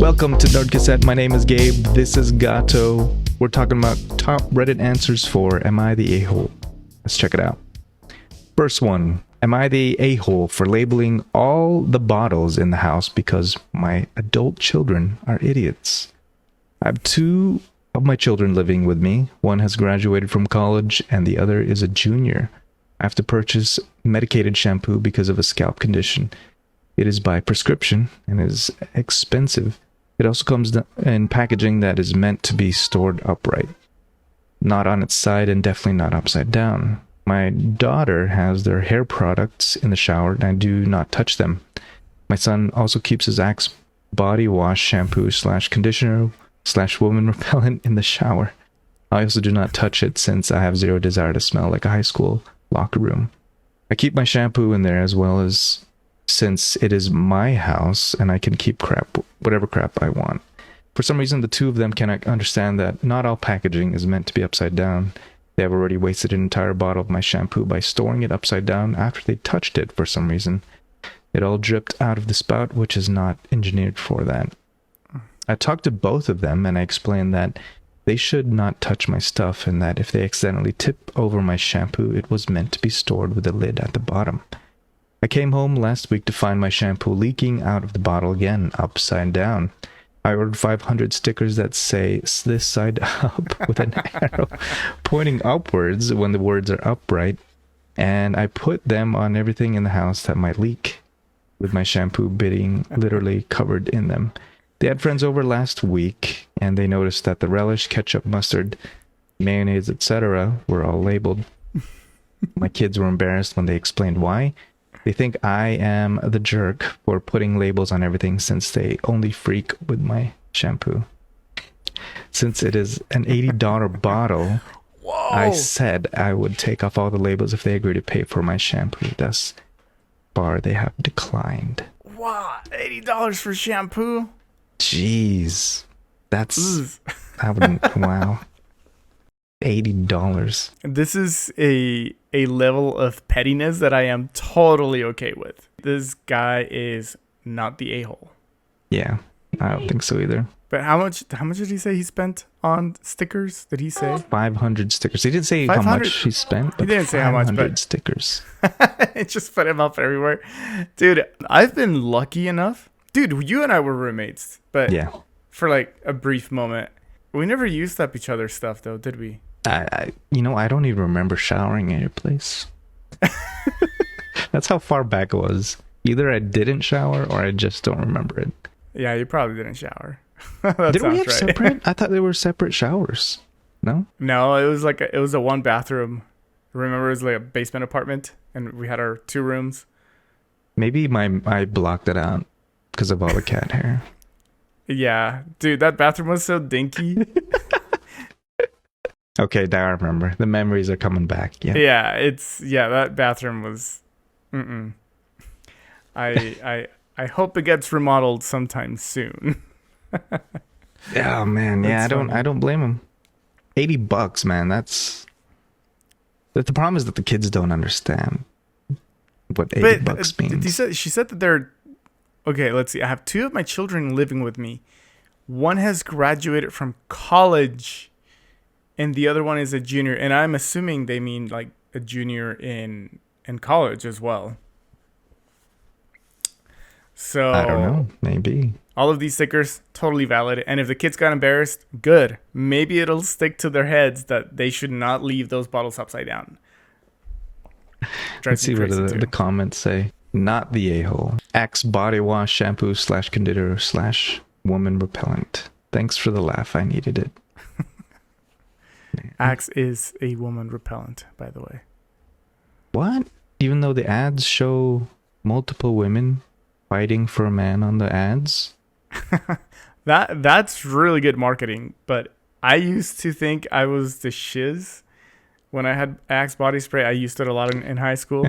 Welcome to Nerd Cassette. My name is Gabe. This is Gato. We're talking about top Reddit answers for Am I the A-Hole? Let's check it out. First one. Am I the A-Hole for labeling all the bottles in the house because my adult children are idiots? I have two of my children living with me. One has graduated from college and the other is a junior. I have to purchase medicated shampoo because of a scalp condition. It is by prescription and is expensive. It also comes in packaging that is meant to be stored upright, not on its side and definitely not upside down. My daughter has their hair products in the shower and I do not touch them. My son also keeps his Axe body wash, shampoo / conditioner / woman repellent in the shower. I also do not touch it since I have zero desire to smell like a high school locker room. I keep my shampoo in there as well as since it is my house and I can keep whatever crap I want. For some reason, the two of them cannot understand that not all packaging is meant to be upside down. They have already wasted an entire bottle of my shampoo by storing it upside down after they touched it for some reason. It all dripped out of the spout, which is not engineered for that. I talked to both of them and I explained that they should not touch my stuff and that if they accidentally tip over my shampoo, it was meant to be stored with a lid at the bottom. I came home last week to find my shampoo leaking out of the bottle again, upside down. I ordered 500 stickers that say this side up with an arrow pointing upwards when the words are upright, and I put them on everything in the house that might leak, with my shampoo being literally covered in them. They had friends over last week, and they noticed that the relish, ketchup, mustard, mayonnaise, etc. were all labeled. My kids were embarrassed when they explained why. They think I am the jerk for putting labels on everything since they only freak with my shampoo. Since it is an $80 bottle, Whoa. I said I would take off all the labels if they agree to pay for my shampoo. Thus far, they have declined. Wow, $80 for shampoo? Jeez. That's... I wouldn't... Wow. $80. This is a level of pettiness that I am totally okay with. This guy is not the a-hole. Yeah, I don't think so either. But how much did he say he spent on stickers? Did he say 500 stickers? He didn't say how much he spent, but he didn't say how much, but stickers. It just put him up everywhere. Dude, I've been lucky enough. Dude, you and I were roommates, but yeah, for like a brief moment. We never used up each other's stuff though, did we? I don't even remember showering at your place. That's how far back it was. Either I didn't shower or I just don't remember it. Yeah, you probably didn't shower. Did we have separate? I thought there were separate showers. No? No, it was a one bathroom. Remember, it was like a basement apartment, and we had our 2 rooms. Maybe I blocked it out because of all the cat hair. Yeah, dude, that bathroom was so dinky. Okay, now I remember. The memories are coming back. Yeah. Yeah, that bathroom was. I hope it gets remodeled sometime soon. Oh man, yeah, I don't blame him. $80, man. That's the problem is that the kids don't understand what $80 means. She said that they're okay. Let's see. I have 2 of my children living with me. One has graduated from college. And the other one is a junior. And I'm assuming they mean like a junior in college as well. So I don't know. Maybe. All of these stickers, totally valid. And if the kids got embarrassed, good. Maybe it'll stick to their heads that they should not leave those bottles upside down. Let's see what the comments say. Not the a-hole. Axe body wash, shampoo / conditioner / woman repellent. Thanks for the laugh. I needed it. Axe is a woman repellent, by the way. What? Even though the ads show multiple women fighting for a man on the ads? That's really good marketing, but I used to think I was the shiz when I had Axe body spray. I used it a lot in high school.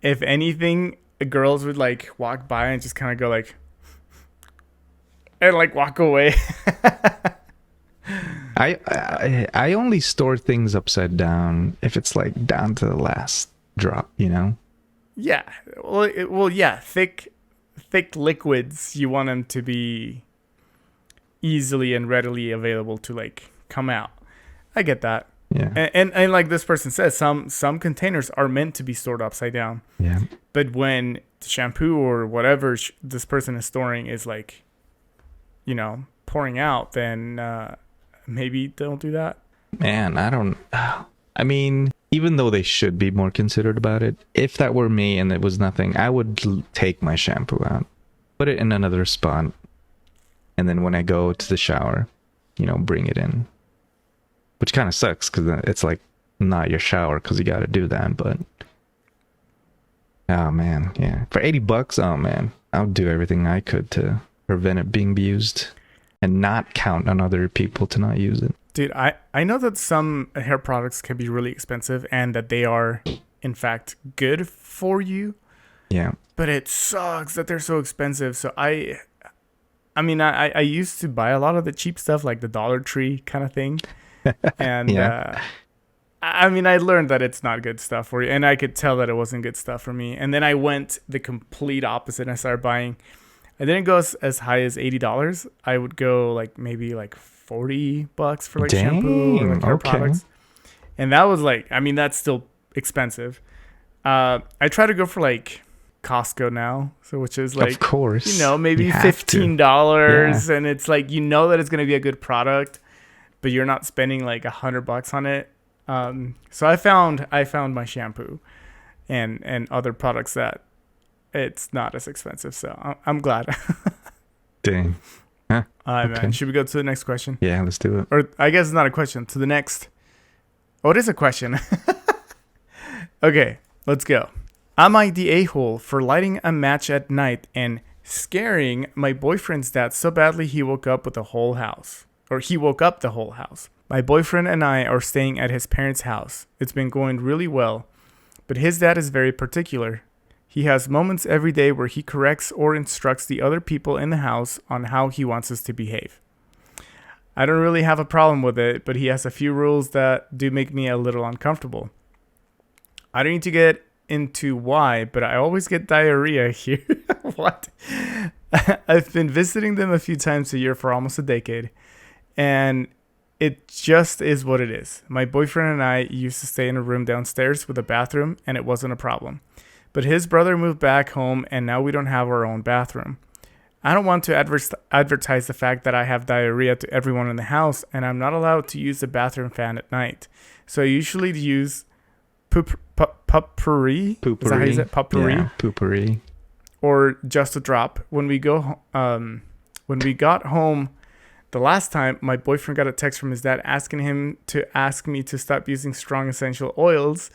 If anything, girls would like walk by and just kind of go like and like walk away. I only store things upside down if it's like down to the last drop, you know? Yeah. Well, yeah. Thick liquids, you want them to be easily and readily available to like come out. I get that. Yeah. And like this person says, some containers are meant to be stored upside down. Yeah. But when the shampoo or whatever this person is storing is like, pouring out, then maybe don't do that. Man, I mean, even though they should be more considerate about it, if that were me and it was nothing, I would take my shampoo out, put it in another spot, and then when I go to the shower, bring it in. Which kind of sucks because it's like not your shower because you got to do that. But oh man, yeah, for $80, oh man, I'll do everything I could to prevent it being abused and not count on other people to not use it. Dude, I know that some hair products can be really expensive and that they are in fact good for you. Yeah. But it sucks that they're so expensive. So I used to buy a lot of the cheap stuff like the Dollar Tree kind of thing. And yeah. I learned that it's not good stuff for you. And I could tell that it wasn't good stuff for me. And then I went the complete opposite and I started buying. I didn't go as high as $80. I would go like maybe like $40 for like shampoo or like hair products. And that was like, that's still expensive. I try to go for like Costco now, so which is like, of course, maybe $15, and it's like that it's gonna be a good product, but you're not spending like $100 on it. So I found my shampoo, and other products that it's not as expensive. So I'm glad. Dang. Huh? All right, man. Should we go to the next question? Yeah, let's do it. Or I guess it's not a question. To the next. Oh, it is a question. Okay, let's go. Am I the a-hole for lighting a match at night and scaring my boyfriend's dad so badly he woke up the whole house? My boyfriend and I are staying at his parents' house. It's been going really well, but his dad is very particular. He has moments every day where he corrects or instructs the other people in the house on how he wants us to behave. I don't really have a problem with it, but he has a few rules that do make me a little uncomfortable. I don't need to get into why, but I always get diarrhea here. What? I've been visiting them a few times a year for almost a decade, and it just is what it is. My boyfriend and I used to stay in a room downstairs with a bathroom, and it wasn't a problem. But his brother moved back home, and now we don't have our own bathroom. I don't want to advertise the fact that I have diarrhea to everyone in the house, and I'm not allowed to use the bathroom fan at night. So I usually use poopery. Is that how you say it? Poopery? Yeah, poopery. Or just a drop. When we got home the last time, my boyfriend got a text from his dad asking him to ask me to stop using strong essential oils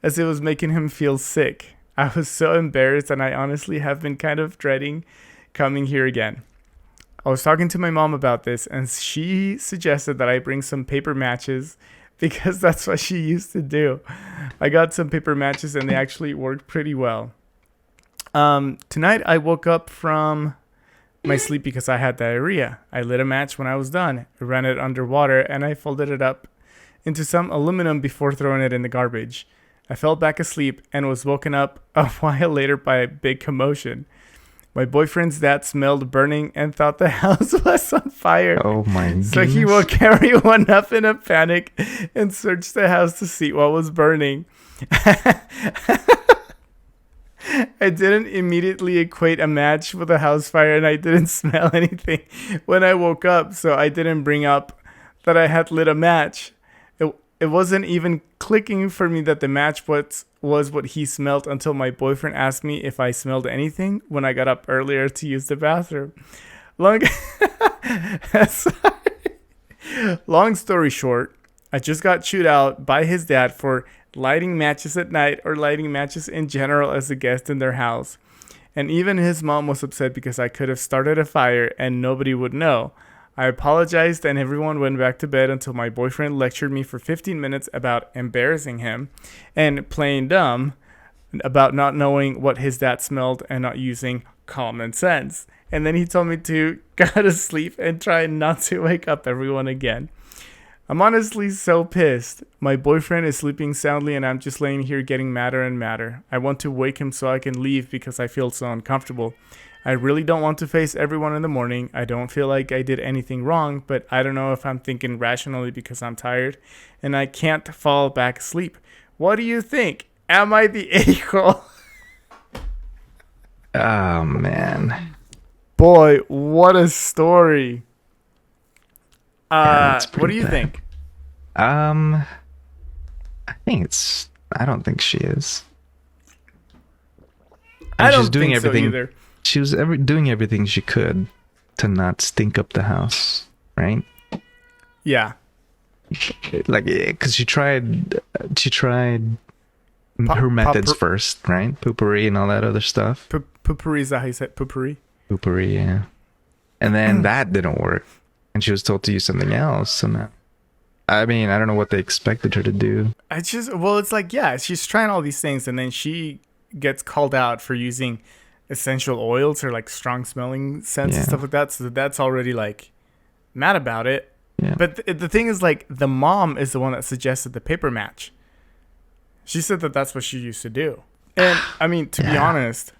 as it was making him feel sick. I was so embarrassed, and I honestly have been kind of dreading coming here again. I was talking to my mom about this, and she suggested that I bring some paper matches because that's what she used to do. I got some paper matches, and they actually worked pretty well. Tonight, I woke up from my sleep because I had diarrhea. I lit a match when I was done. I ran it under water, and I folded it up into some aluminum before throwing it in the garbage. I fell back asleep and was woken up a while later by a big commotion. My boyfriend's dad smelled burning and thought the house was on fire. Oh my goodness. So he woke everyone up in a panic and searched the house to see what was burning. I didn't immediately equate a match with a house fire, and I didn't smell anything when I woke up, so I didn't bring up that I had lit a match. It wasn't even clicking for me that the match was what he smelled until my boyfriend asked me if I smelled anything when I got up earlier to use the bathroom. Long story short, I just got chewed out by his dad for lighting matches at night or lighting matches in general as a guest in their house. And even his mom was upset because I could have started a fire and nobody would know. I apologized and everyone went back to bed until my boyfriend lectured me for 15 minutes about embarrassing him and playing dumb about not knowing what his dad smelled and not using common sense. And then he told me to go to sleep and try not to wake up everyone again. I'm honestly so pissed. My boyfriend is sleeping soundly and I'm just laying here getting madder and madder. I want to wake him so I can leave because I feel so uncomfortable. I really don't want to face everyone in the morning. I don't feel like I did anything wrong, but I don't know if I'm thinking rationally because I'm tired and I can't fall back asleep. What do you think? Am I the a-hole? Oh, man. Boy, what a story. Yeah, that's What do pretty you bad. think? I think it's. I don't think she is. I She's don't doing think so everything. either. She was doing everything she could to not stink up the house, right? Yeah. Like, because she tried her methods first, right? Poopery and all that other stuff. Poopery, is that how you say it? Poopery? Poopery, yeah. And then that didn't work, and she was told to use something else. So now, I mean, I don't know what they expected her to do. It's like, yeah, she's trying all these things and then she gets called out for using essential oils or like strong smelling scents and Yeah. stuff like that. So that's already like mad about it. Yeah. But the thing is, like, the mom is the one that suggested the paper match. She said that that's what she used to do. And I mean, to be Yeah. honest,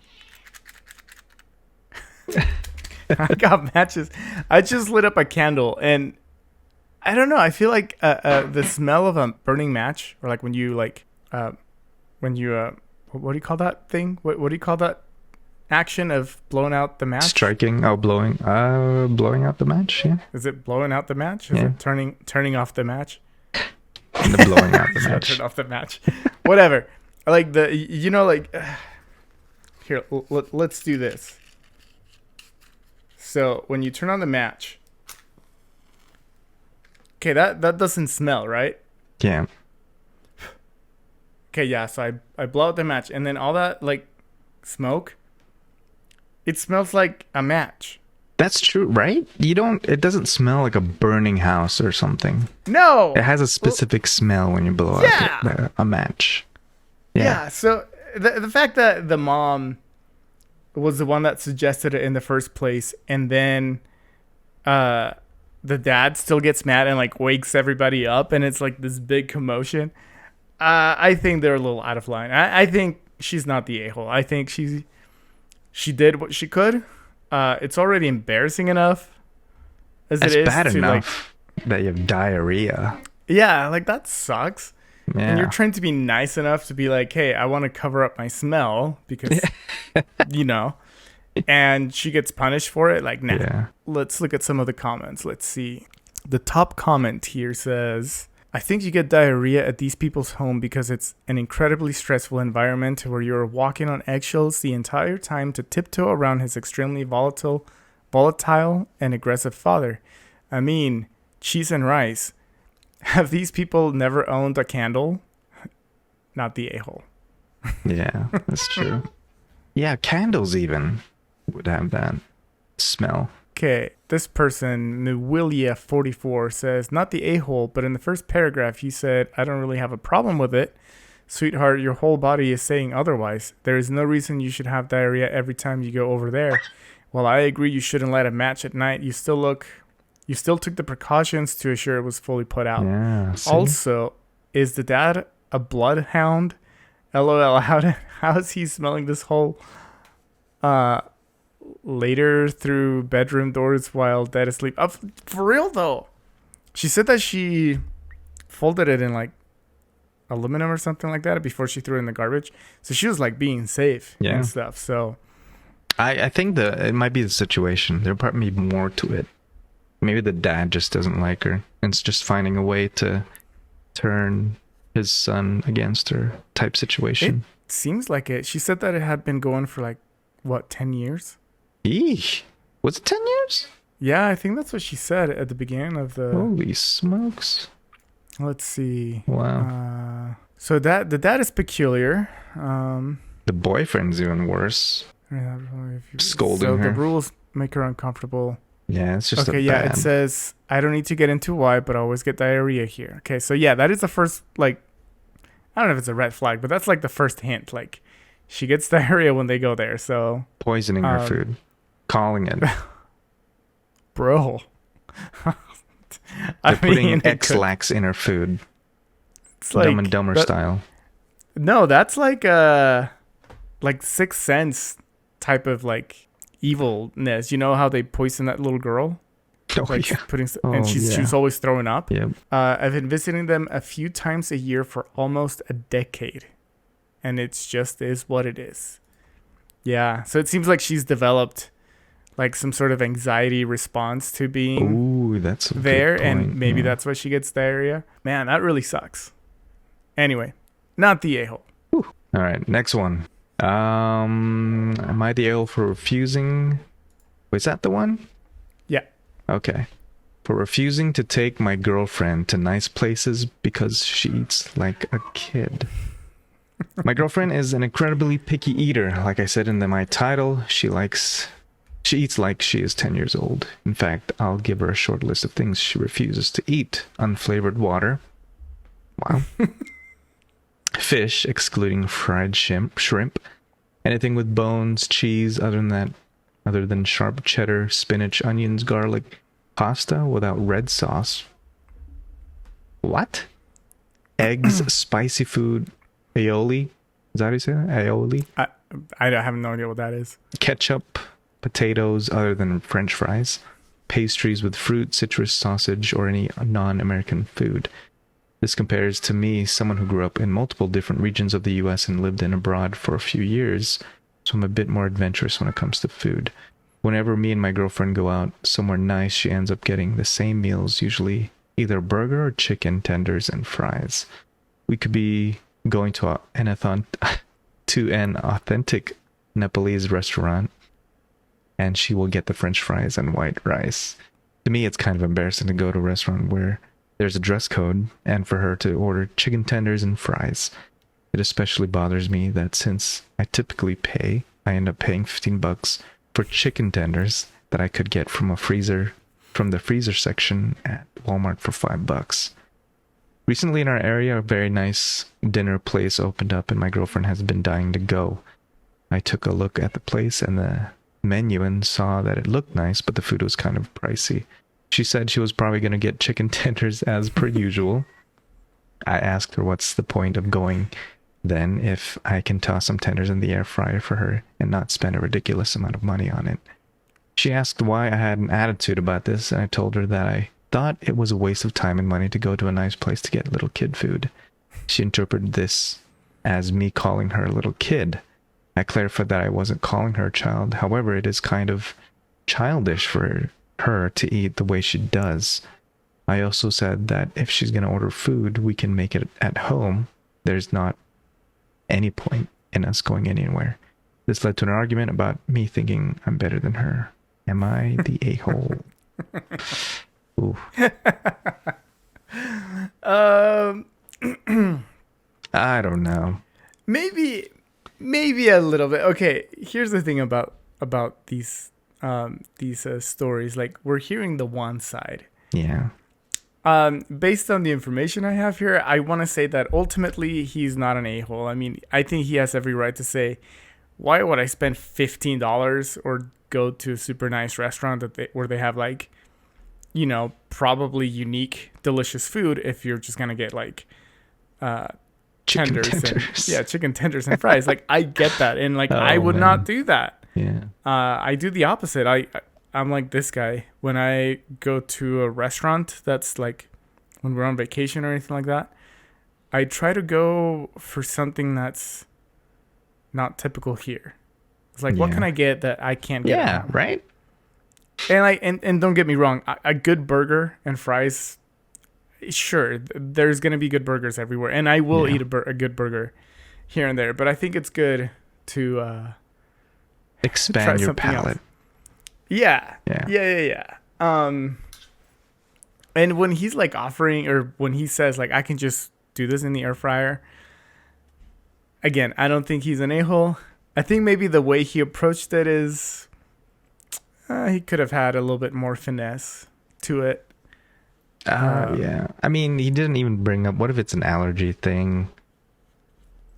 I got matches. I just lit up a candle and I don't know. I feel like the smell of a burning match, or like when you what do you call that thing? What do you call that action of blowing out the match? Striking. Oh, blowing out the match. Yeah. Is it blowing out the match? Is Yeah. it turning off the match? The blowing out the Yeah, match. turn off the match. Whatever. Like here. Let's do this. So when you turn on the match, okay, that doesn't smell, right? Yeah. Okay, yeah. So I blow out the match, and then all that like smoke, it smells like a match. That's true, right? It doesn't smell like a burning house or something. No. It has a specific smell when you blow Yeah. out a match. Yeah. So the fact that the mom was the one that suggested it in the first place, and then the dad still gets mad and like wakes everybody up, and it's like this big commotion. I think they're a little out of line. I think she's not the a-hole. I think she did what she could. It's already embarrassing enough as It's it is bad to enough that you have diarrhea. yeah, like that sucks. Yeah. And you're trying to be nice enough to be like, hey, I want to cover up my smell because, and she gets punished for it. Like, nah. Yeah. Let's look at some of the comments. Let's see. The top comment here says, I think you get diarrhea at these people's home because it's an incredibly stressful environment where you're walking on eggshells the entire time to tiptoe around his extremely volatile and aggressive father. I mean, cheese and rice. Have these people never owned a candle? Not the a-hole. Yeah, that's true. Yeah, candles even would have that smell. Okay, this person, Nuwilia44, says, not the a-hole, but in the first paragraph you said, I don't really have a problem with it. Sweetheart, your whole body is saying otherwise. There is no reason you should have diarrhea every time you go over there. While I agree you shouldn't light a match at night, you still took the precautions to assure it was fully put out. Yeah. See? Also, is the dad a bloodhound? LOL, how is he smelling this whole later through bedroom doors while dead asleep? For real though. She said that she folded it in like aluminum or something like that before she threw it in the garbage. So she was like being safe and stuff. So I think it might be the situation. There probably be more to it. Maybe the dad just doesn't like her and it's just finding a way to turn his son against her type situation. it seems like it. She said that it had been going for like, what, 10 years? Eesh. Was it 10 years? Yeah, I think that's what she said at the beginning of the... Holy smokes. Let's see. Wow. So the dad is peculiar. The boyfriend's even worse. Scolding so her. the rules make her uncomfortable. Yeah, it's just Okay, bad. it says, I don't need to get into why, but I always get diarrhea here. Okay, so yeah, that is the first, like, I don't know if it's a red flag, but that's like the first hint. Like, she gets diarrhea when they go there, so... Poisoning her food. Calling it. Bro. They're putting it could- X-Lax in her food. it's Dumb and Dumber that- style. No, that's like Sixth Sense type of like evilness. You know how they poison that little girl? Oh, Like yeah. putting, Oh, and she's always throwing up. Yep. I've been visiting them a few times a year for almost a decade, and it's just is what it is. Yeah, so it seems like she's developed like some sort of anxiety response to being Ooh, that's a there, good point. and maybe Yeah. that's why she gets diarrhea. Man, that really sucks. Anyway, not the a-hole. All right, next one. Am I the a-hole for refusing? Was that the one? Yeah. Okay. For refusing to take my girlfriend to nice places because she eats like a kid. My girlfriend is an incredibly picky eater. Like I said in my title, she eats like she is 10 years old. In fact, I'll give her a short list of things she refuses to eat. Unflavored water. Wow. Fish, excluding fried shrimp. Anything with bones, cheese, other than sharp cheddar, spinach, onions, garlic. Pasta without red sauce. What? Eggs, spicy food, aioli. Is that how you say that? Aioli? I have no idea what that is. Ketchup, potatoes other than French fries, pastries with fruit, citrus, sausage, or any non-American food. This compares to me, someone who grew up in multiple different regions of the US and lived in abroad for a few years, so I'm a bit more adventurous when it comes to food. Whenever me and my girlfriend go out somewhere nice, she ends up getting the same meals, usually either burger or chicken tenders and fries. We could be going to an authentic Nepalese restaurant, and she will get the French fries and white rice. To me, it's kind of embarrassing to go to a restaurant where there's a dress code and for her to order chicken tenders and fries. It especially bothers me that since I typically pay, I end up paying $15 for chicken tenders that I could get from the freezer section at Walmart for $5. Recently in our area, a very nice dinner place opened up and my girlfriend has been dying to go. I took a look at the place and the menu and saw that it looked nice, but the food was kind of pricey. She said she was probably going to get chicken tenders as per usual. I asked her what's the point of going then if I can toss some tenders in the air fryer for her and not spend a ridiculous amount of money on it. She asked why I had an attitude about this, and I told her that I thought it was a waste of time and money to go to a nice place to get little kid food. She interpreted this as me calling her a little kid. I clarified that I wasn't calling her a child. However, it is kind of childish for her to eat the way she does. I also said that if she's going to order food, we can make it at home. There's not any point in us going anywhere. This led to an argument about me thinking I'm better than her. Am I the a-hole? Ooh. I don't know. Maybe a little bit. Okay, here's the thing about these stories. Like, we're hearing the one side. Yeah. Based on the information I have here, I want to say that ultimately he's not an a-hole. I mean, I think he has every right to say, why would I spend $15 or go to a super nice restaurant where they have like, you know, probably unique, delicious food if you're just gonna get like Chicken tenders. tenders. And chicken tenders and fries. Like, I get that, and like I would man. not do that. Yeah. I do the opposite. I'm like this guy. When I go to a restaurant that's like when we're on vacation or anything like that, I try to go for something that's not typical here. It's like, what Yeah. can I get that I can't get at Yeah, home? right? And don't get me wrong, a good burger and fries, sure, there's going to be good burgers everywhere. And I will Yeah. eat a good burger here and there. But I think it's good to try Expand your something else. palate. Yeah. Yeah. Yeah. And when he's like offering, or when he says like, I can just do this in the air fryer, again, I don't think he's an a-hole. I think maybe the way he approached it is he could have had a little bit more finesse to it. Yeah. I mean, he didn't even bring up, what if it's an allergy thing?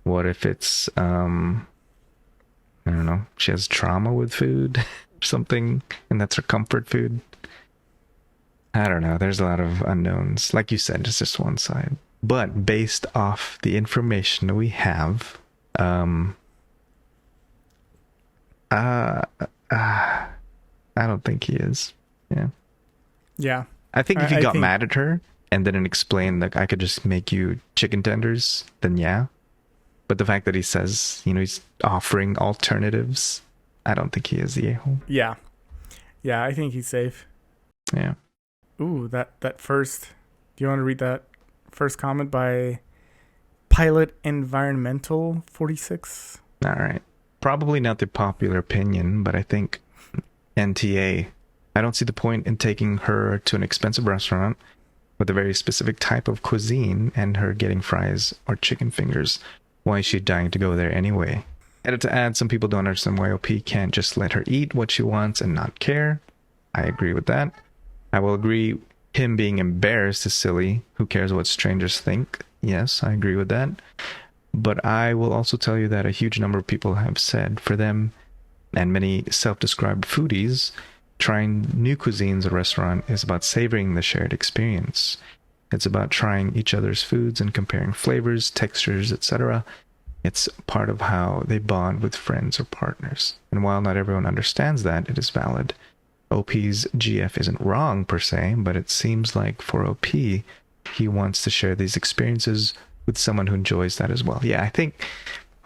What if it's, I don't know, she has trauma with food or something, and that's her comfort food? I don't know. There's a lot of unknowns. Like you said, it's just one side. But based off the information we have, uh, I don't think he is. Yeah. Yeah. I think if he I got think- mad at her and didn't explain, like, I could just make you chicken tenders, then yeah. But the fact that he says, he's offering alternatives, I don't think he is the a-hole. Yeah. Yeah, I think he's safe. Yeah. Ooh, that first. Do you want to read that first comment by Pilot Environmental 46? All right. Probably not the popular opinion, but I think NTA. I don't see the point in taking her to an expensive restaurant with a very specific type of cuisine and her getting fries or chicken fingers. Why is she dying to go there anyway? And to add, some people don't understand why OP can't just let her eat what she wants and not care. I agree with that. I will agree him being embarrassed is silly. Who cares what strangers think? Yes, I agree with that. But I will also tell you that a huge number of people have said for them, and many self-described foodies, trying new cuisines at a restaurant is about savoring the shared experience. It's about trying each other's foods and comparing flavors, textures, etc. It's part of how they bond with friends or partners. And while not everyone understands that, it is valid. OP's GF isn't wrong per se, but it seems like for OP, he wants to share these experiences with someone who enjoys that as well. Yeah, I think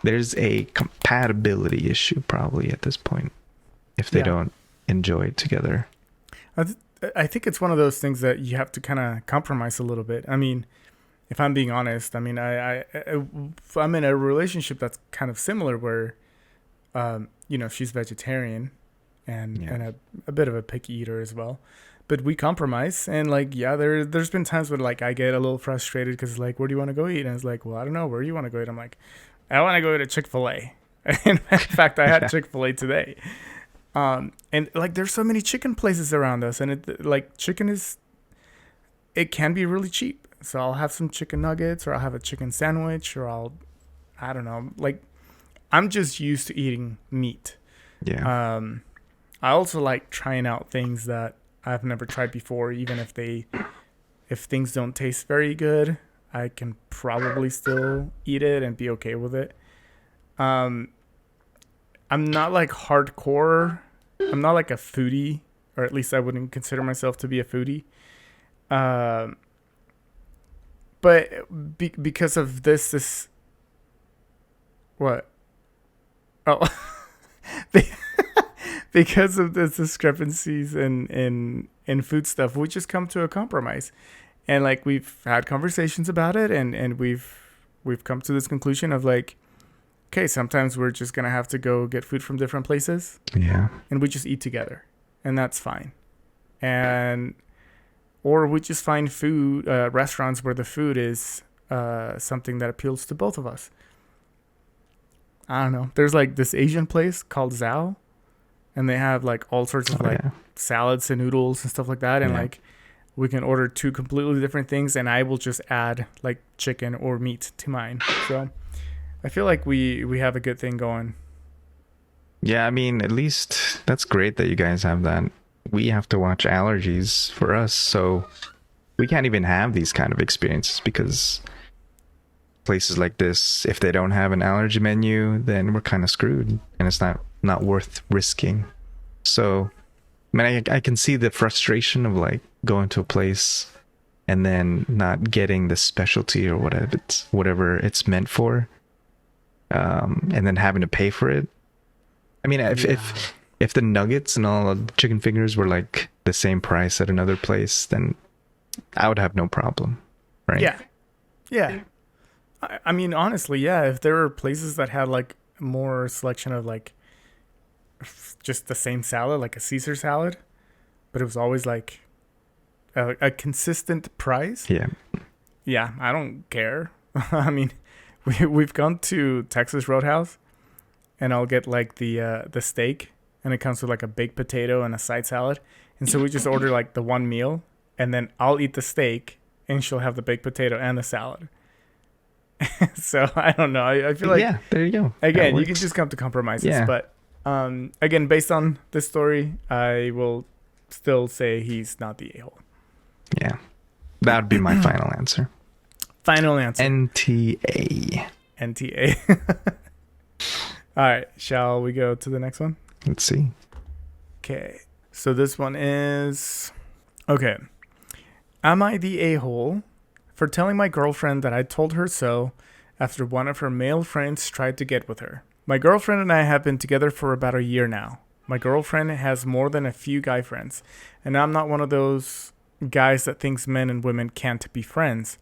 there's a compatibility issue probably at this point if they don't enjoy it together. I think it's one of those things that you have to kind of compromise a little bit. I mean, if I'm being honest, I mean, I'm in a relationship that's kind of similar where, she's vegetarian and a bit of a picky eater as well. But we compromise, and there's been times where I get a little frustrated because where do you want to go eat? And it's like, well, I don't know, where do you want to go eat? I'm like, I want to go to Chick-fil-A. In fact, I had Chick-fil-A today. And there's so many chicken places around us, and chicken it can be really cheap. So I'll have some chicken nuggets, or I'll have a chicken sandwich, or I don't know. I'm just used to eating meat. Yeah. I also like trying out things that I've never tried before, even if things don't taste very good, I can probably still eat it and be okay with it. I'm not hardcore. I'm not like a foodie, or at least I wouldn't consider myself to be a foodie. But because of this what? Oh, because of the discrepancies in food stuff, we just come to a compromise, and we've had conversations about it, and we've come to this conclusion of okay, sometimes we're just gonna have to go get food from different places, and we just eat together, and that's fine, or we just find restaurants where the food is something that appeals to both of us. I don't know. There's this Asian place called Zao, and they have all sorts of salads and noodles and stuff like that, and we can order two completely different things, and I will just add chicken or meat to mine. So I feel like we have a good thing going. Yeah, I mean, at least that's great that you guys have that. We have to watch allergies for us, so we can't even have these kind of experiences because places like this, if they don't have an allergy menu, then we're kind of screwed, and it's not worth risking. So, I mean, I can see the frustration of going to a place and then not getting the specialty or whatever it's meant for, and then having to pay for it. I mean, if the nuggets and all the chicken fingers were the same price at another place, then I would have no problem, right? Yeah. I mean, honestly, yeah. If there were places that had more selection of just the same salad, like a Caesar salad, but it was always a consistent price. Yeah, I don't care. I mean, we've gone to Texas Roadhouse, and I'll get the steak, and it comes with a baked potato and a side salad, and so we just order the one meal, and then I'll eat the steak, and she'll have the baked potato and the salad. So I don't know. I feel there you go. Again, you can just come to compromises. But again, based on this story, I will still say he's not the a-hole. Yeah. That would be my final answer. Final answer. NTA. NTA. All right. Shall we go to the next one? Let's see. Okay. So this one is... Okay. Am I the a-hole for telling my girlfriend that I told her so after one of her male friends tried to get with her? My girlfriend and I have been together for about a year now. My girlfriend has more than a few guy friends, and I'm not one of those guys that thinks men and women can't be friends.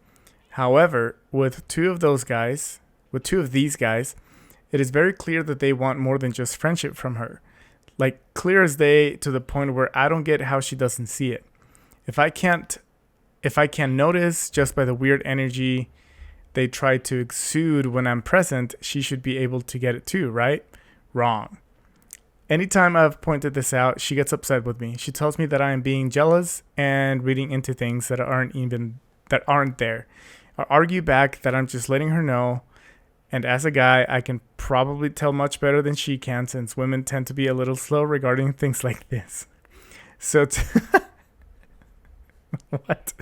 However, with two of these guys, it is very clear that they want more than just friendship from her. Like clear as day, to the point where I don't get how she doesn't see it. If I can notice just by the weird energy they try to exude when I'm present, she should be able to get it too, right? Wrong. Anytime I've pointed this out, she gets upset with me. She tells me that I am being jealous and reading into things that aren't there. I argue back that I'm just letting her know, and as a guy, I can probably tell much better than she can, since women tend to be a little slow regarding things like this. So what?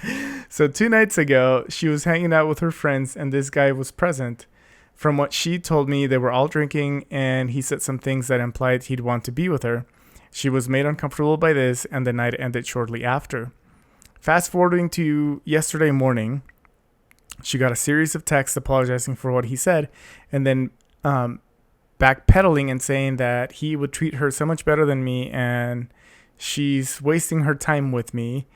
So 2 nights ago, she was hanging out with her friends and this guy was present. From what she told me, they were all drinking and he said some things that implied he'd want to be with her. She was made uncomfortable by this and the night ended shortly after. Fast forwarding to yesterday morning, she got a series of texts apologizing for what he said and then backpedaling and saying that he would treat her so much better than me and she's wasting her time with me.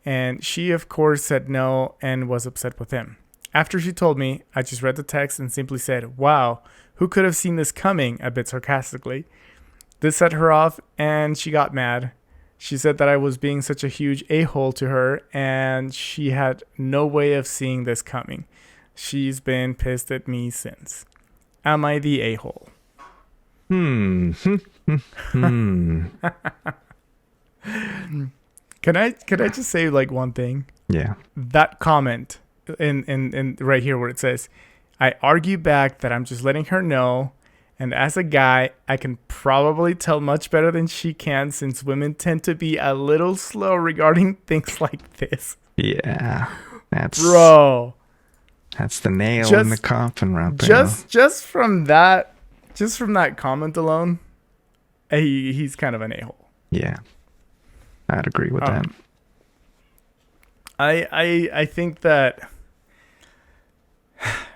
And she, of course, said no and was upset with him. After she told me, I just read the text and simply said, "Wow, who could have seen this coming?" a bit sarcastically. This set her off and she got mad. She said that I was being such a huge a-hole to her and she had no way of seeing this coming. She's been pissed at me since. Am I the a-hole? Can I just say like one thing? Yeah. That comment in right here where it says, I argue back that I'm just letting her know, and as a guy, I can probably tell much better than she can, since women tend to be a little slow regarding things like this. Yeah. That's the nail in the coffin right there. Just from that comment alone, he's kind of an a-hole. Yeah. I'd agree with that. I think that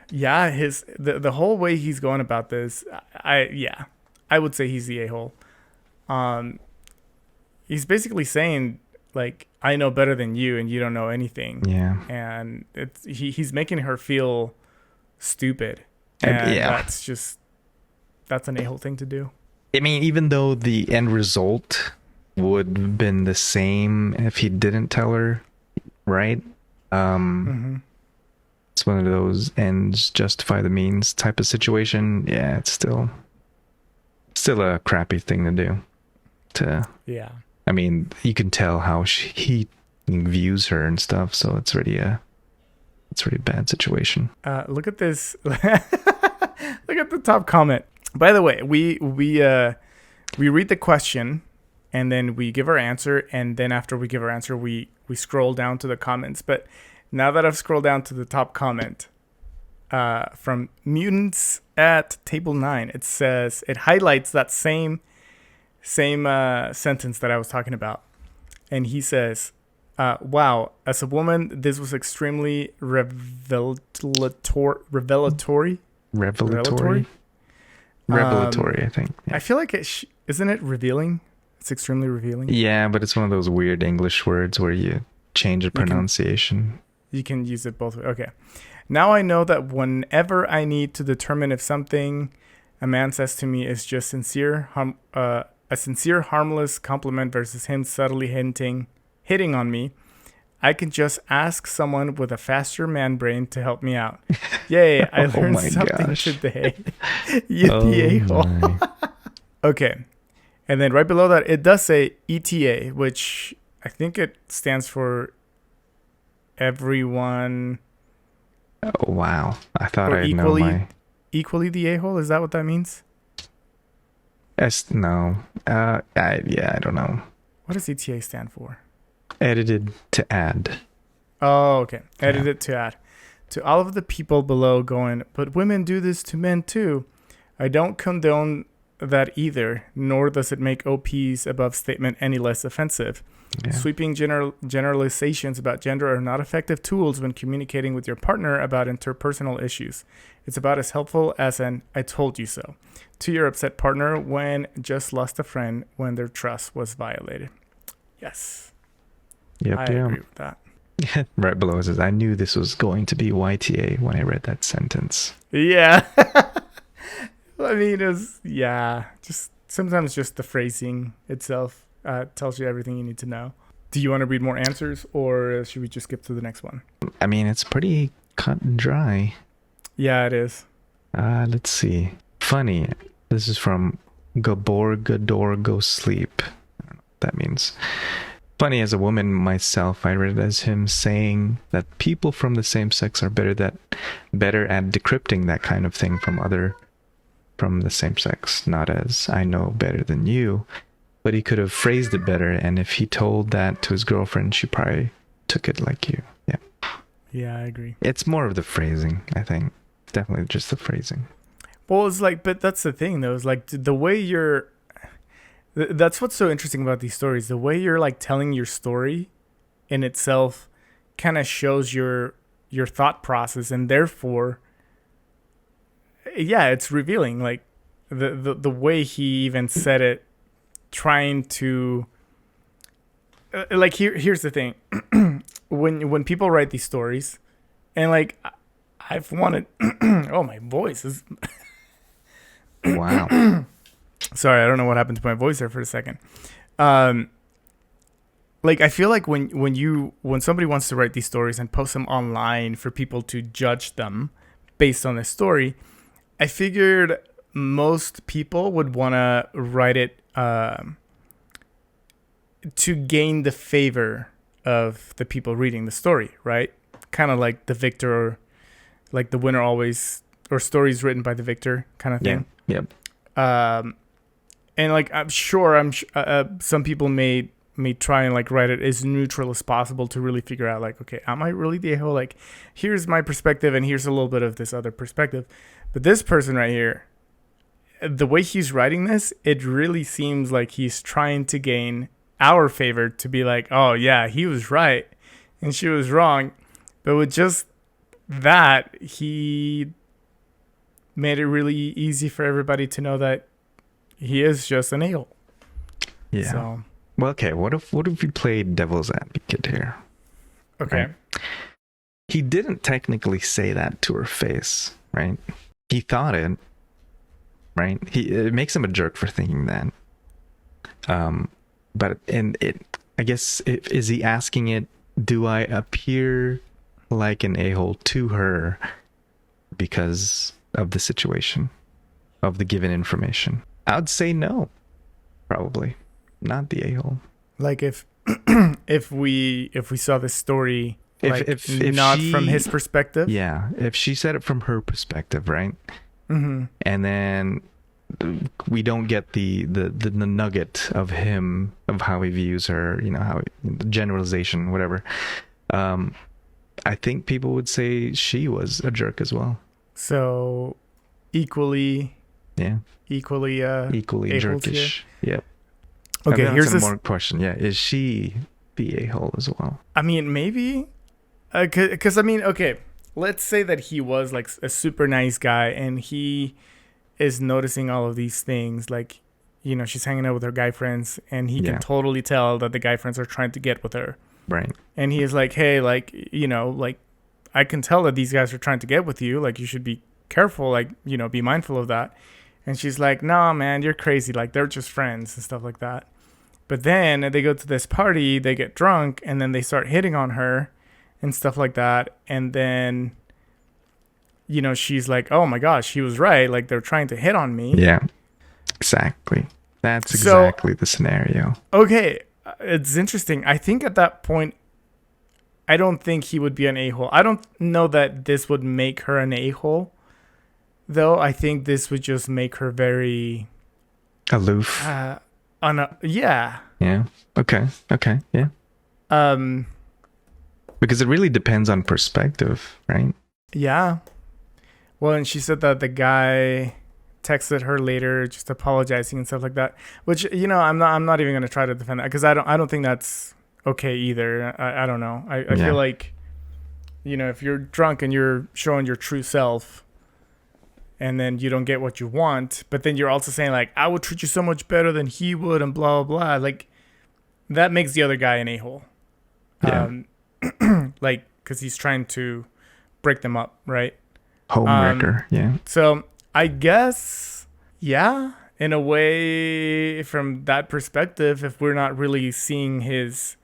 the whole way he's going about this, I would say he's the a-hole. He's basically saying like, I know better than you and you don't know anything. Yeah. And he's making her feel stupid. And that's an a-hole thing to do. I mean, even though the end result would have been the same if he didn't tell her, right? It's one of those ends justify the means type of situation. Yeah, it's still a crappy thing to do. I mean, you can tell how he views her and stuff, so it's really a bad situation. Look at this. Look at the top comment. By the way, we read the question and then we give our answer, and then after we give our answer, we scroll down to the comments. But now that I've scrolled down to the top comment from Mutants at Table 9, it says, it highlights that same sentence that I was talking about. And he says, wow, as a woman, this was extremely revelatory. I think. Yeah. I feel like isn't it revealing? It's extremely revealing. Yeah, but it's one of those weird English words where you change the pronunciation. You can use it both ways. Okay. Now I know that whenever I need to determine if something a man says to me is just a sincere, harmless compliment versus him subtly hitting on me, I can just ask someone with a faster man brain to help me out. Yay, I learned something today. The a-hole. Okay. And then right below that, it does say ETA, which I think it stands for everyone. Oh, wow. I thought I know my... Equally the a-hole? Is that what that means? No. I don't know. What does ETA stand for? Edited to add. Oh, okay. Edit Yeah. it to add. To all of the people below going, but women do this to men too. I don't condone that either, nor does it make OP's above statement any less offensive. Yeah. Sweeping generalizations about gender are not effective tools when communicating with your partner about interpersonal issues. It's about as helpful as an I told you so to your upset partner when just lost a friend when their trust was violated. Yes, Yep. I Yeah. agree with that. Right below it says, I knew this was going to be YTA when I read that sentence. Yeah. I mean, just sometimes just the phrasing itself tells you everything you need to know. Do you want to read more answers, or should we just skip to the next one? I mean, it's pretty cut and dry. Yeah, it is. Let's see. Funny. This is from Gabor Go Sleep. I don't know what that means. Funny, as a woman myself, I read it as him saying that people from the same sex are better at decrypting that kind of thing from the same sex. Not as I know better than you, but he could have phrased it better. And if he told that to his girlfriend, she probably took it like you. Yeah. Yeah, I agree. It's more of the phrasing, I think. Definitely just the phrasing. Well, it's like, but that's the thing, though. Is like the way you're. That's what's so interesting about these stories. The way you're like telling your story, in itself, kind of shows your thought process, and therefore, yeah, it's revealing. Like the way he even said it, trying to. Like here's the thing, when people write these stories, and like I've wanted. Oh, my voice is. Wow. Sorry, I don't know what happened to my voice there for a second. Like I feel like when somebody wants to write these stories and post them online for people to judge them based on the story, I figured most people would want to write it to gain the favor of the people reading the story, right? Kind of like the victor, or like the winner always, or stories written by the victor kind of thing. Yeah. Yep. And like I'm sure some people may try and like write it as neutral as possible to really figure out like, okay, am I really the a-hole? Like, here's my perspective and here's a little bit of this other perspective. But this person right here, the way he's writing this, it really seems like he's trying to gain our favor, to be like, oh yeah, he was right and she was wrong. But with just that, he made it really easy for everybody to know that he is just an a-hole. Yeah. So, Well, okay. What if we played devil's advocate here? okay. Right? He didn't technically say that to her face, right? He thought it, right? It makes him a jerk for thinking that. But I guess, is he asking it? Do I appear like an a-hole to her because of the situation, of the given information? I would say no, probably not the a-hole. Like if we saw this story, like if not she, from his perspective. Yeah, if she said it from her perspective, right? Mm-hmm. And then we don't get the nugget of him, of how he views her, how the generalization, whatever. I think people would say she was a jerk as well. So equally jerkish. Yep. Okay, here's this more question. Yeah, is she the a-hole as well? I mean, maybe, because I mean, okay, let's say that he was like a super nice guy and he is noticing all of these things, like, she's hanging out with her guy friends and he can totally tell that the guy friends are trying to get with her. Right. And he is like, hey, like, like, I can tell that these guys are trying to get with you. Like, you should be careful, like, be mindful of that. And she's like, nah, man, you're crazy. Like, they're just friends and stuff like that. But then they go to this party, they get drunk, and then they start hitting on her and stuff like that. And then, she's like, oh my gosh, he was right. Like, they're trying to hit on me. Yeah, exactly. That's exactly the scenario. Okay, it's interesting. I think at that point, I don't think he would be an a-hole. I don't know that this would make her an a-hole, though. I think this would just make her very aloof. Yeah. Yeah. Okay. Yeah. Because it really depends on perspective, right? Yeah. Well, and she said that the guy texted her later, just apologizing and stuff like that. Which, you know, I'm not even gonna try to defend that because I don't think that's okay either. I don't know. I Yeah. feel like, you know, if you're drunk and you're showing your true self, and then you don't get what you want, but then you're also saying like, I would treat you so much better than he would, and blah blah blah. Like, that makes the other guy an a-hole. Yeah. Like, because he's trying to break them up, right? Homewrecker. Yeah. So I guess, yeah, in a way, from that perspective, if we're not really seeing his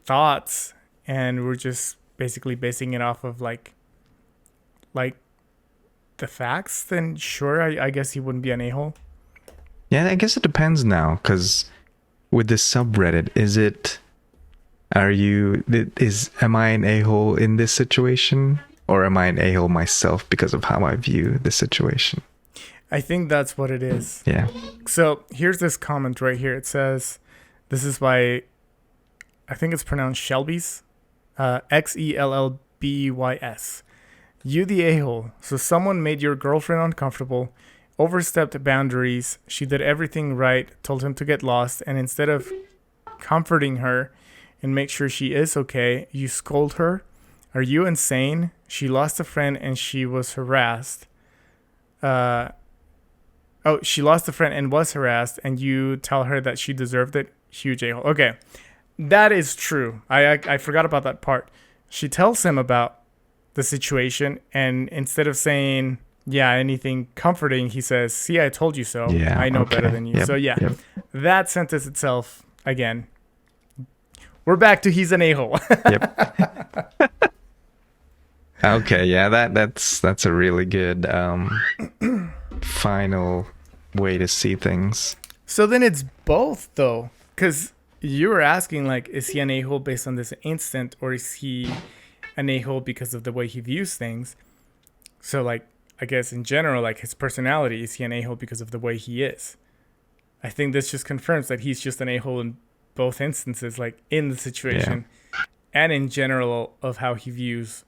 thoughts and we're just basically basing it off of like the facts, then sure, I guess he wouldn't be an a-hole. Yeah, I guess it depends now, because with this subreddit, am I an a-hole in this situation, or am I an a-hole myself because of how I view the situation? I think that's what it is. Yeah. So here's this comment right here. It says, this is by, I think it's pronounced Shelby's, Xellbys. You the a-hole. So someone made your girlfriend uncomfortable, overstepped boundaries. She did everything right, told him to get lost, and instead of comforting her and make sure she is okay, you scold her. Are you insane? She lost a friend and she was harassed. She lost a friend and was harassed, and you tell her that she deserved it. Huge a-hole. Okay, that is true. I forgot about that part. She tells him about the situation, and instead of saying, yeah, anything comforting, he says, see, I told you so. Yeah, I know okay. better than you. Yep, So yeah, yep. that sentence itself, again, we're back to he's an a-hole. Yep. Okay, yeah, that's a really good final way to see things. So then it's both, though, because you were asking, like, is he an a-hole based on this instant, or is he an a-hole because of the way he views things? So, like, I guess in general, like, his personality, is he an a-hole because of the way he is? I think this just confirms that he's just an a-hole in both instances, like, in the situation and in general of how he views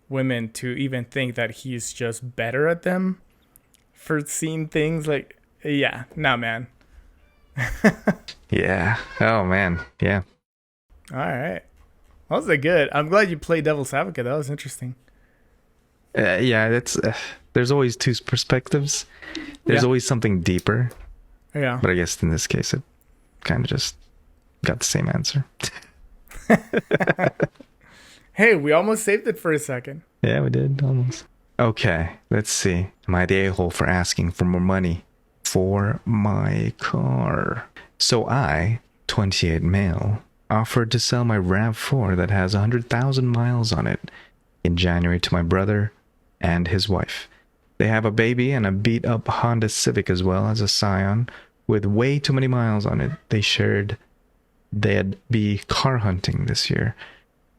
women, to even think that he's just better at them for seeing things like, yeah, nah, man. Yeah. Oh man. Yeah. All right. That was a good. I'm glad you played devil's advocate. That was interesting. Yeah. That's. There's always two perspectives. There's always something deeper. Yeah. But I guess in this case, it kind of just got the same answer. Hey, we almost saved it for a second. Yeah, we did almost. Okay, let's see. Am I the a-hole for asking for more money for my car? So I, 28 male, offered to sell my RAV4 that has 100,000 miles on it in January to my brother and his wife. They have a baby and a beat-up Honda Civic as well as a Scion with way too many miles on it. They shared they'd be car hunting this year.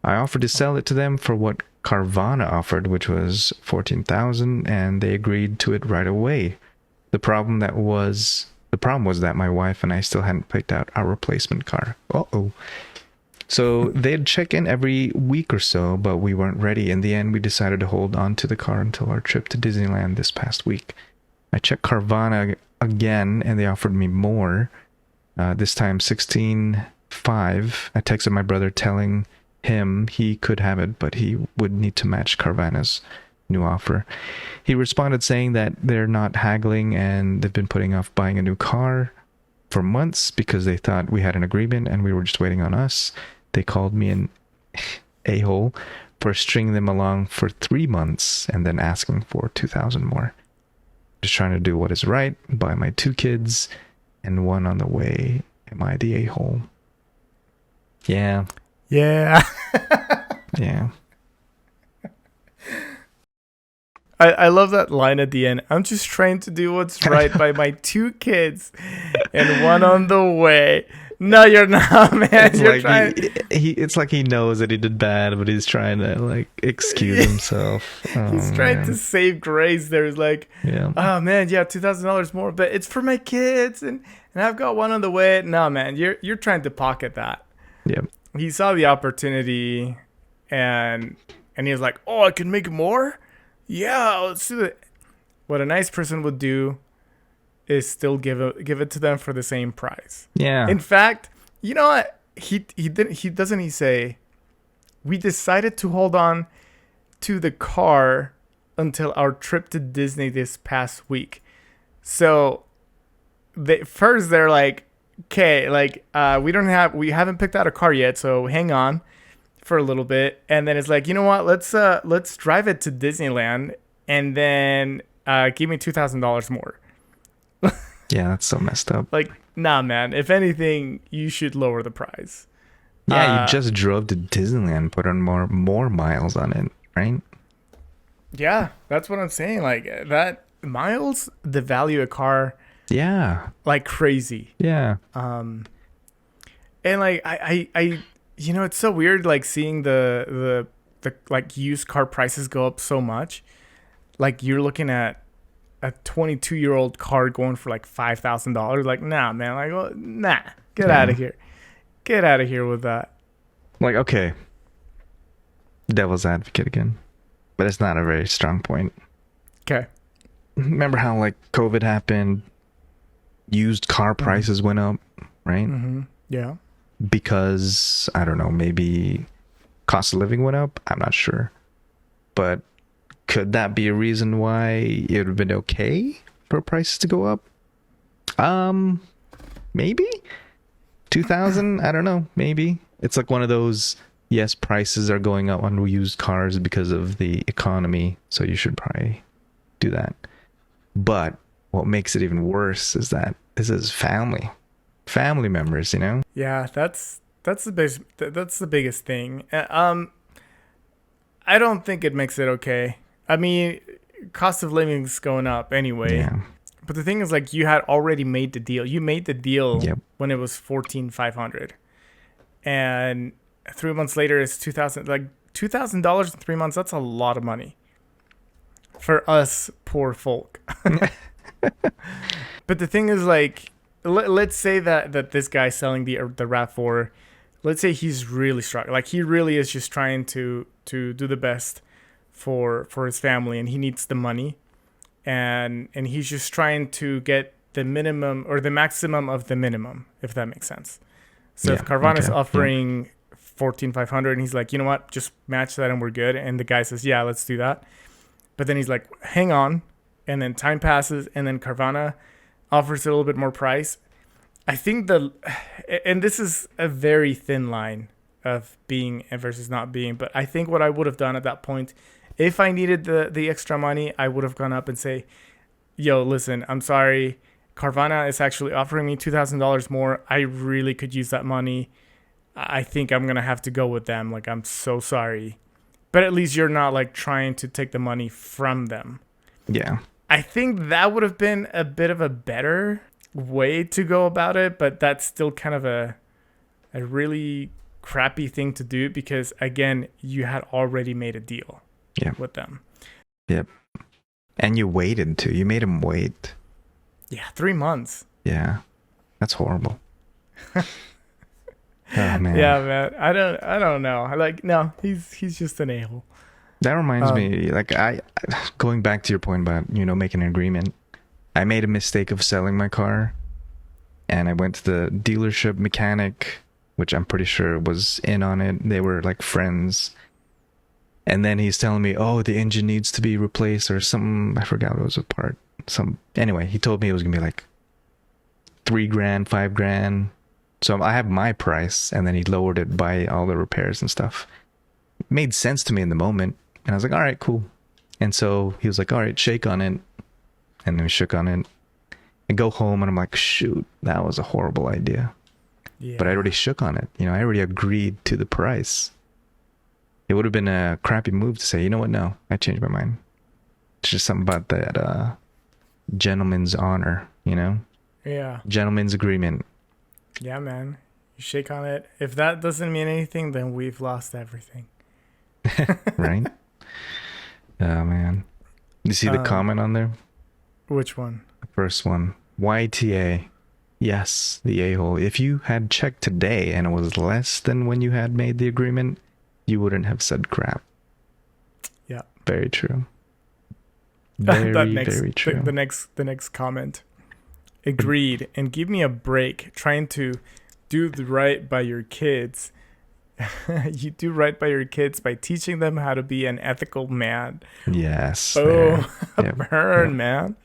I offered to sell it to them for what Carvana offered, which was 14,000, and they agreed to it right away. The problem was that my wife and I still hadn't picked out our replacement car. So they'd check in every week or so, but we weren't ready. In the end, we decided to hold on to the car until our trip to Disneyland this past week. I checked Carvana again, and they offered me more. This time 16.5. I texted my brother telling him he could have it, but he would need to match Carvana's new offer. He responded saying that they're not haggling and they've been putting off buying a new car for months because they thought we had an agreement and we were just waiting on us. They called me an a-hole for stringing them along for 3 months and then asking for 2,000 more. Just trying to do what is right by my 2 kids and one on the way. Am I the a-hole? Yeah. Yeah. Yeah. I love that line at the end. I'm just trying to do what's right by my 2 kids and one on the way. No, you're not, man. It's You're like trying. it's like he knows that he did bad, but he's trying to like excuse himself. He's trying to save grace. There's like, Yeah. oh man, yeah, $2,000 more, but it's for my kids, and I've got one on the way. No, man, you're trying to pocket that. Yep. He saw the opportunity and he was like, "Oh, I can make more? Yeah, let's do it." What a nice person would do is still give it to them for the same price. Yeah. In fact, you know what? He say, "We decided to hold on to the car until our trip to Disney this past week." So they're like, "Okay, like we haven't picked out a car yet, so hang on for a little bit." And then it's like, "You know what? Let's drive it to Disneyland and then give me $2,000 more." Yeah, that's so messed up. Like, nah, man. If anything, you should lower the price. Yeah, you just drove to Disneyland, put on more miles on it, right? Yeah, that's what I'm saying. Like that miles devalue a car Yeah. like crazy. Yeah. And like I you know, it's so weird like seeing the like used car prices go up so much. Like you're looking at a 22-year-old car going for like $5,000. Like, nah, man. Like, well, nah, get out of here. Get out of here with that. Like, okay, devil's advocate again, but it's not a very strong point. Okay. Remember how like COVID happened, used car prices went up, right? Mm-hmm. Yeah. Because I don't know, maybe cost of living went up. I'm not sure, but could that be a reason why it would have been okay for prices to go up? Maybe 2000. I don't know. Maybe it's like one of those. Yes, prices are going up on used cars because of the economy, so you should probably do that. But what makes it even worse is that this is family members. You know? Yeah, that's the biggest thing. I don't think it makes it okay. I mean, cost of living's going up anyway. Yeah. But the thing is, like, you had already made the deal. You made the deal when it was $14,500, and 3 months later it's $2,000. Like $2,000 in 3 months. That's a lot of money for us poor folk. But the thing is, like, let's say that this guy selling the RAV4, let's say he's really struggling. Like, he really is just trying to do the best for his family, and he needs the money, and he's just trying to get the minimum or the maximum of the minimum, if that makes sense. So if Carvana's offering $14,500 and he's like, "You know what, just match that and we're good," and the guy says, "Yeah, let's do that," but then he's like, "Hang on," and then time passes, and then Carvana offers a little bit more price. I think and this is a very thin line of being versus not being, but I think what I would have done at that point, if I needed the extra money, I would have gone up and say, "Yo, listen, I'm sorry. Carvana is actually offering me $2,000 more. I really could use that money. I think I'm going to have to go with them. Like, I'm so sorry." But at least you're not like trying to take the money from them. Yeah. I think that would have been a bit of a better way to go about it, but that's still kind of a really crappy thing to do because, again, you had already made a deal with them. Yep. And you waited too. You made him wait. Yeah, 3 months. Yeah. That's horrible. Oh man. Yeah, man. I don't know. No, he's just an a-hole. That reminds me, like I going back to your point about, making an agreement. I made a mistake of selling my car, and I went to the dealership mechanic, which I'm pretty sure was in on it. They were like friends. And then he's telling me, "Oh, the engine needs to be replaced," or something. I forgot what was a part. Anyway, he told me it was gonna be like $3,000, $5,000. So I have my price, and then he lowered it by all the repairs and stuff. It made sense to me in the moment, and I was like, "All right, cool." And so he was like, "All right, shake on it," and then we shook on it. I go home, and I'm like, "Shoot, that was a horrible idea." Yeah. But I already shook on it. I already agreed to the price. It would have been a crappy move to say, "You know what? No, I changed my mind." It's just something about that gentleman's honor, Yeah. Gentleman's agreement. Yeah, man. You shake on it. If that doesn't mean anything, then we've lost everything. Right? Oh, man. You see the comment on there? Which one? The first one. YTA. Yes, the a-hole. If you had checked today and it was less than when you had made the agreement, you wouldn't have said crap. Yeah. Very true. Very, very true. The next comment. Agreed. And give me a break trying to do the right by your kids. You do right by your kids by teaching them how to be an ethical man. Yes. Oh, burn, man.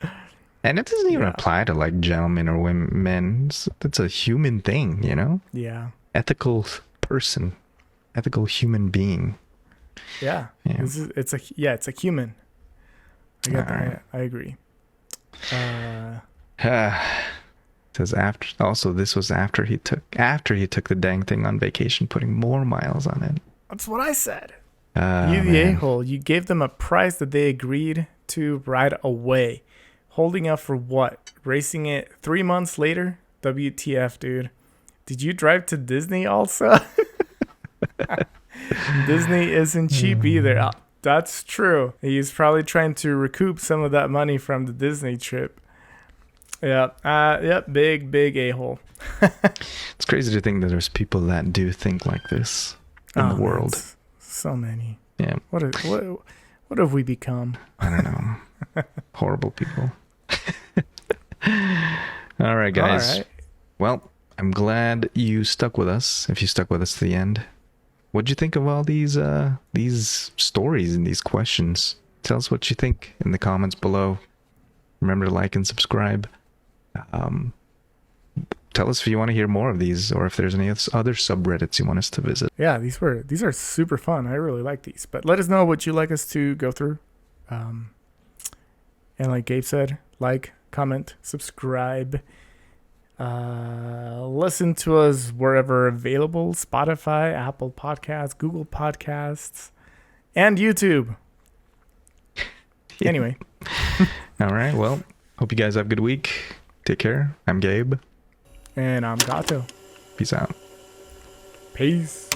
And it doesn't even apply to like gentlemen or women. Men. It's a human thing, you know? Yeah. Ethical person. Ethical human being. Yeah. It's a human. I get that. Right. I agree. Says after. Also, this was after he took the dang thing on vacation, putting more miles on it. That's what I said. You the a-hole. You gave them a price that they agreed to right away. Holding up for what? Racing it 3 months later? WTF, dude. Did you drive to Disney also? Disney isn't cheap either. That's true. He's probably trying to recoup some of that money from the Disney trip. Yeah. Yep. Big a-hole. It's crazy to think that there's people that do think like this in the world. So many. Yeah. What have we become? I don't know. Horrible people. All right, guys. All right. Well, I'm glad you stuck with us. If you stuck with us to the end, what'd you think of all these stories and these questions? Tell us what you think in the comments below. Remember to like and subscribe. Tell us if you want to hear more of these, or if there's any other subreddits you want us to visit. Yeah, these are super fun. I really like these. But let us know what you'd like us to go through. And like Gabe said, like, comment, subscribe. Listen to us wherever available: Spotify, Apple Podcasts, Google Podcasts, and YouTube. Anyway. All right. Well, hope you guys have a good week. Take care. I'm Gabe. And I'm Gato. Peace out. Peace.